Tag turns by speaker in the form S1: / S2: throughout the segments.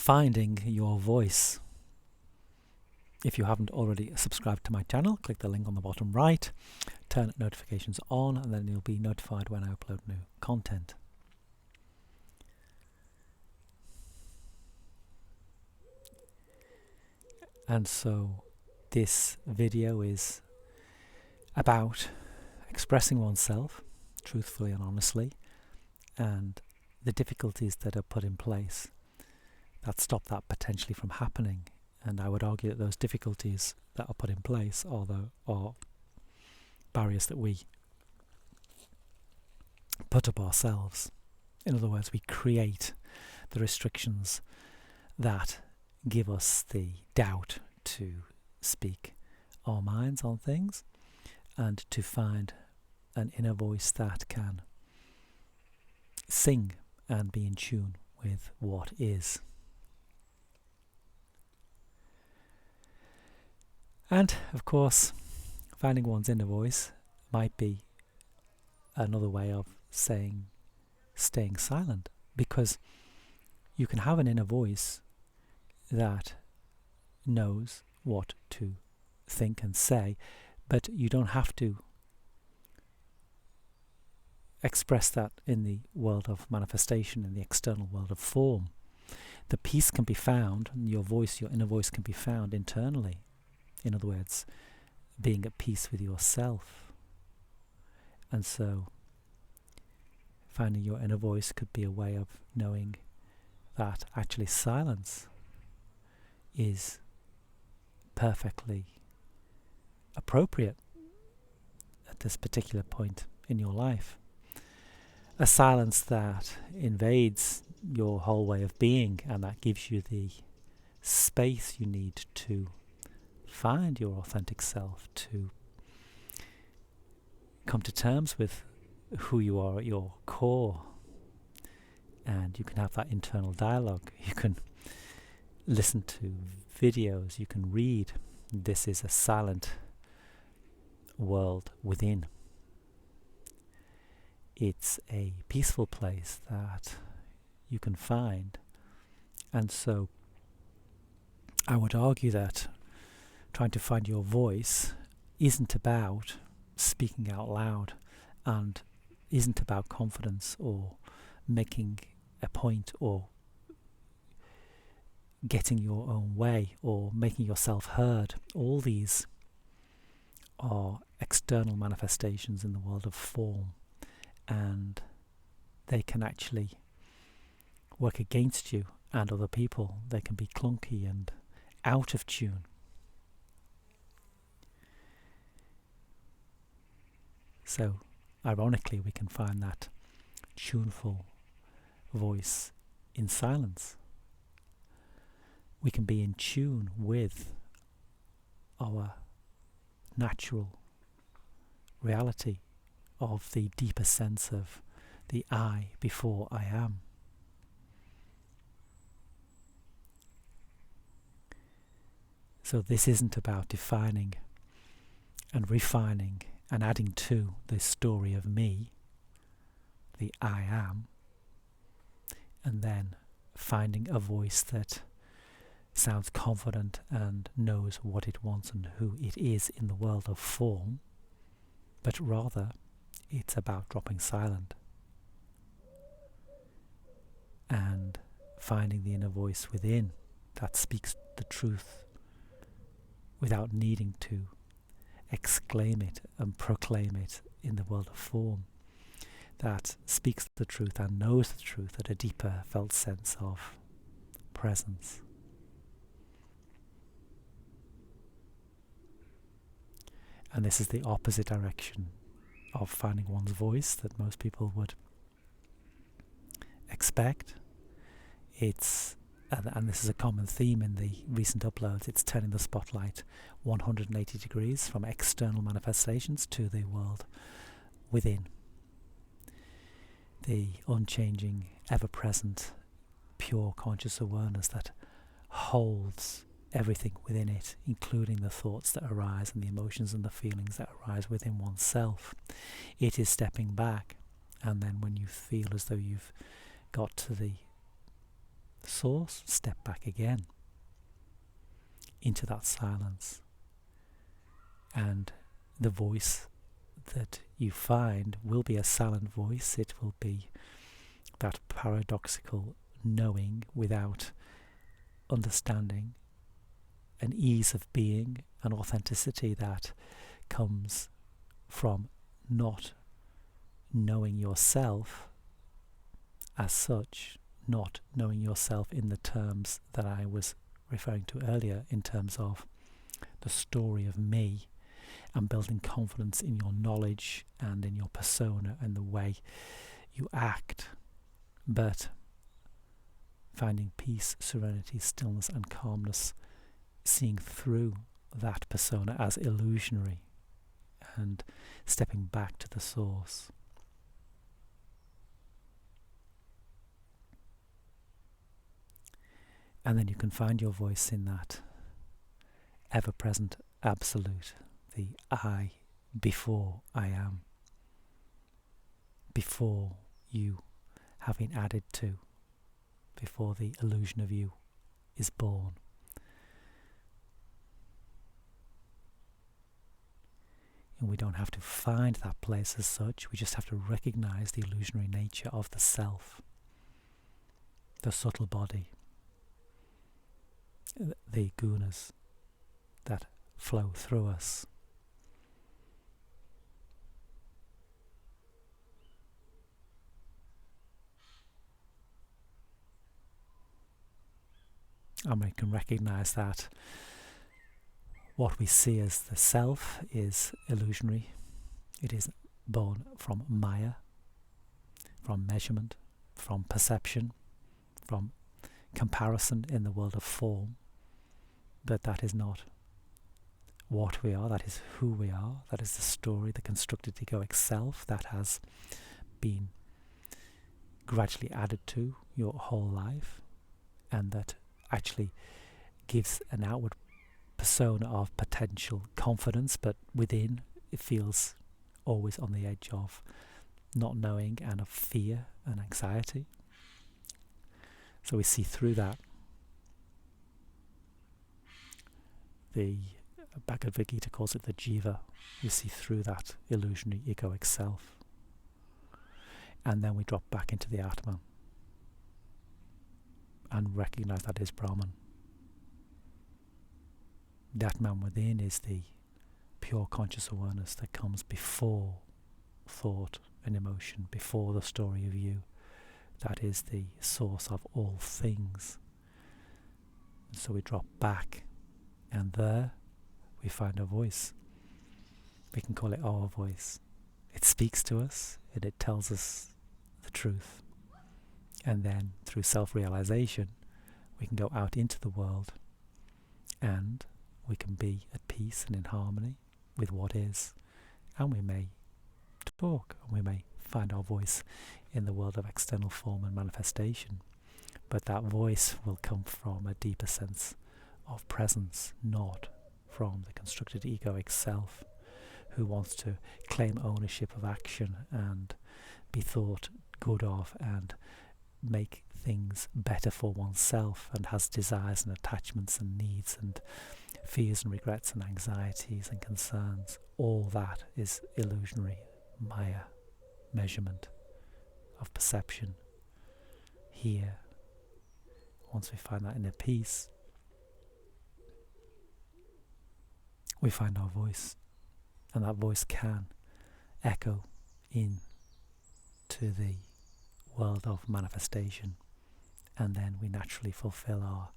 S1: finding your voice. If you haven't already subscribed to my channel, click the link on the bottom right, turn notifications on, and then you'll be notified when I upload new content. And so this video is about expressing oneself truthfully and honestly, and the difficulties that are put in place that stop that potentially from happening. And I would argue that those difficulties that are put in place are barriers that we put up ourselves. In other words, we create the restrictions that give us the doubt to speak our minds on things and to find an inner voice that can sing and be in tune with what is. And of course, finding one's inner voice might be another way of saying staying silent, because you can have an inner voice that knows what to think and say, but you don't have to express that in the world of manifestation, in the external world of form. The peace can be found, and your voice, your inner voice, can be found internally. In other words, being at peace with yourself. And so finding your inner voice could be a way of knowing that actually silence is perfectly appropriate at this particular point in your life. A silence that invades your whole way of being, and that gives you the space you need to find your authentic self, to come to terms with who you are at your core. And you can have that internal dialogue. You can listen to videos, you can read. This is a silent world within. It's a peaceful place that you can find. And so I would argue that trying to find your voice isn't about speaking out loud, and isn't about confidence or making a point or getting your own way or making yourself heard. All these are external manifestations in the world of form, and they can actually work against you and other people. They can be clunky and out of tune. So, ironically, we can find that tuneful voice in silence. We can be in tune with our natural reality of the deeper sense of the I before I am. So this isn't about defining and refining and adding to the story of me, the I am, and then finding a voice that sounds confident and knows what it wants and who it is in the world of form, but rather it's about dropping silent and finding the inner voice within that speaks the truth without needing to exclaim it and proclaim it in the world of form, that speaks the truth and knows the truth at a deeper felt sense of presence. And this is the opposite direction of finding one's voice that most people would expect. It's and this is a common theme in the recent uploads, it's turning the spotlight 180 degrees from external manifestations to the world within. The unchanging, ever-present, pure conscious awareness that holds everything within it, including the thoughts that arise and the emotions and the feelings that arise within oneself. It is stepping back, and then when you feel as though you've got to the source, step back again into that silence. And the voice that you find will be a silent voice. It will be that paradoxical knowing without understanding, an ease of being, an authenticity that comes from not knowing yourself as such, not knowing yourself in the terms that I was referring to earlier, in terms of the story of me, and building confidence in your knowledge and in your persona and the way you act, but finding peace, serenity, stillness and calmness, seeing through that persona as illusionary and stepping back to the source. And then you can find your voice in that ever-present absolute, the I before I am, before you have been added to, before the illusion of you is born. And we don't have to find that place as such, we just have to recognize the illusionary nature of the self, the subtle body, the gunas that flow through us. And we can recognize that what we see as the self is illusionary. It is born from Maya, from measurement, from perception, from comparison in the world of form. But that is not what we are, that is who we are, that is the story, the constructed egoic self that has been gradually added to your whole life, and that actually gives an outward persona of potential confidence, but within it feels always on the edge of not knowing and of fear and anxiety. So we see through that. The Bhagavad Gita calls it the jiva. We see through that illusionary egoic self. And then we drop back into the Atman and recognize that is Brahman. The Atman within is the pure conscious awareness that comes before thought and emotion, before the story of you. That is the source of all things. And so we drop back, and there we find a voice. We can call it our voice. It speaks to us and it tells us the truth. And then through self-realization, we can go out into the world and we can be at peace and in harmony with what is. And we may talk, and we may find our voice in the world of external form and manifestation. But that voice will come from a deeper sense of presence, not from the constructed egoic self who wants to claim ownership of action and be thought good of and make things better for oneself, and has desires and attachments and needs and fears and regrets and anxieties and concerns. All that is illusionary Maya, measurement of perception. Here, once we find that inner peace, we find our voice, and that voice can echo in to the world of manifestation, and then we naturally fulfill our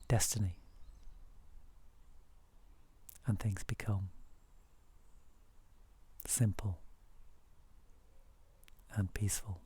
S1: destiny and things become simple and peaceful.